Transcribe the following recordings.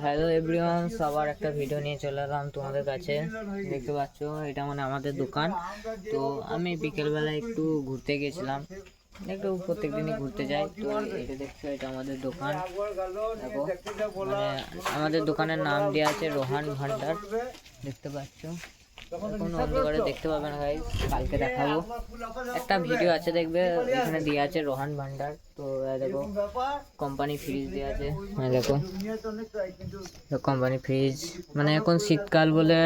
Hello everyone, সবার একটা video নিয়ে চলে এলাম তোমাদের কাছে। দেখতে পাচ্ছ এটা মানে আমাদের দোকান। তো আমি বিকেলবেলা একটু ঘুরতে গেছিলাম, একটু প্রত্যেক দিনই ঘুরতে যাই। তো এটা দেখছো, এটা আমাদের দোকান। দেখো মানে আমাদের দোকানের নাম দেওয়া আছে রোহান ভান্ডার। দেখতে পাচ্ছ, এখন অন্ধকারে দেখতে পাবে না গাইস, কালকে দেখাবো। একটা ভিডিও আছে দেখবে, এখানে দেওয়া আছে রোহান ভান্ডার। তো দেখো কোম্পানি ফ্রিজ দেওয়া আছে, দেখো কোম্পানি ফ্রিজ। মানে এখন শীতকাল বলে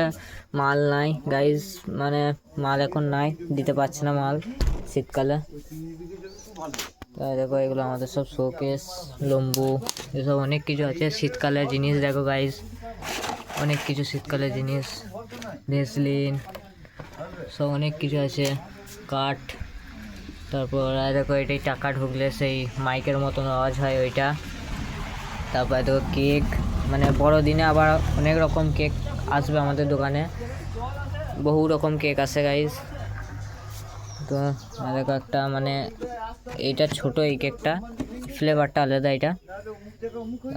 মাল নাই গাইস, মানে মাল এখন নাই, দিতে পারছে না মাল শীতকালে। তাই দেখো এগুলো আমাদের সব শোকেস, লম্বু, এসব অনেক কিছু আছে শীতকালের জিনিস। দেখো গাইস অনেক কিছু শীতকালের জিনিস, ভেসলিন, সব অনেক কিছু আছে, কাঠ। তারপর দেখো এটাই টাকা ঢুকলে সেই মাইকের মতন আওয়াজ হয় ওইটা। তারপরে দেখো কেক, মানে বড়দিনে আবার অনেক রকম কেক আসবে আমাদের দোকানে, বহু রকম কেক আসে গাইস। তো দেখো একটা মানে এইটা ছোট, এই কেকটা ফ্লেভারটা আলাদা এটা।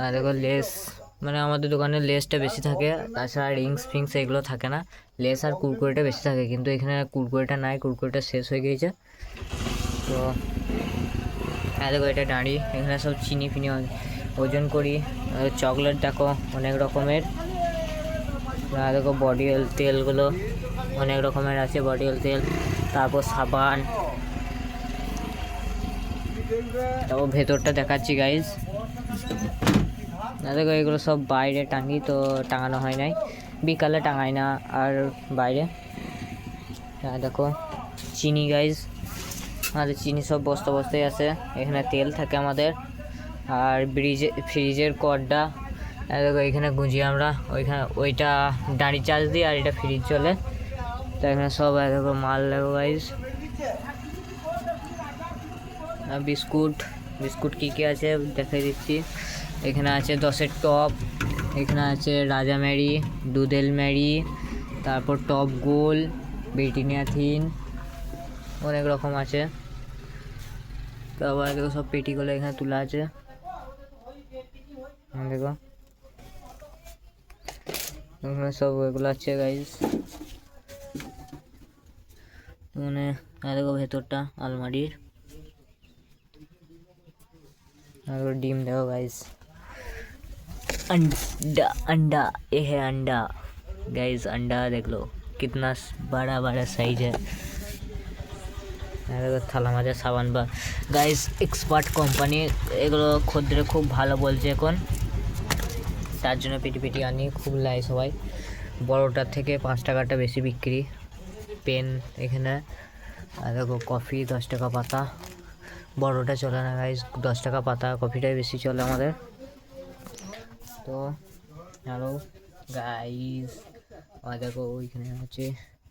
আর দেখো লেস, মানে আমাদের দোকানে লেসটা বেশি থাকে, তাছাড়া রিংস ফিংস এগুলো থাকে না। লেস আর কুরকুরেটা বেশি থাকে, কিন্তু এখানে কুরকুরেটা নাই, কুরকুরেটা শেষ হয়ে গিয়েছে। তো দেখো এটা দাঁড়ি, এখানে সব চিনি ফিনি ওজন করি। চকলেট দেখো অনেক রকমের। দেখো বডি অয়েল তেলগুলো অনেক রকমের আছে, বডি অয়েল তেল। তারপর সাবান। তারপর ভেতরটা দেখাচ্ছি গাইজ। দেখো এগুলো সব বাইরে টাঙি, তো টাঙানো হয় নাই, বিকালে টাঙাই না আর বাইরে। দেখো চিনি গাইজ, আমাদের চিনি সব বস্তা বস্তায় আছে। এখানে তেল থাকে আমাদের। আর ফ্রিজের কর্ডটা দেখো, এখানে গুঁজি আমরা, ওইটা দাঁড়ি চার্জ দিই, আর এটা ফ্রিজ চলে। তো এখানে সব দেখো মাল দেখো গাইজ। বিস্কুট বিস্কুট কী কী আছে দেখাই দিচ্ছি। এখানে আছে 10-এর টপ, এখানে আছে রাজা ম্যারি, দুধেল ম্যারি, তারপর টপ গোল, ব্রিটানিয়া থিন, অনেক রকম আছে। তারপর দেখো সব পেটিগুলো এখানে তোলা আছে, দেখো এখানে সব এগুলো আছে গাইজ। মানে দেখো ভেতরটা আলমারির। और डीम देखो गाइस, अंडा अंडा, ये है अंडा गाइस। अंडा देख लो कितना बड़ा बड़ा साइज है। देखो থালা মাজা সাবান বা গাইস, এক্সপার্ট কোম্পানি, এগুলো খদ্দের খুব ভালো বলছে এখন, তার জন্য পেটি পেটি আনি, খুব লাই সবাই। বড়টার থেকে 5 টাকাটা বেশি বিক্রি। পেন এখানে, আর দেখো কফি 10 টাকা পাতা, বড়টা চলে না গাইস, 10 টাকা পাতা, কফিটাই বেশি চলে আমাদের। তো হ্যালো গাইস, আর দেখো ওইখানে আছে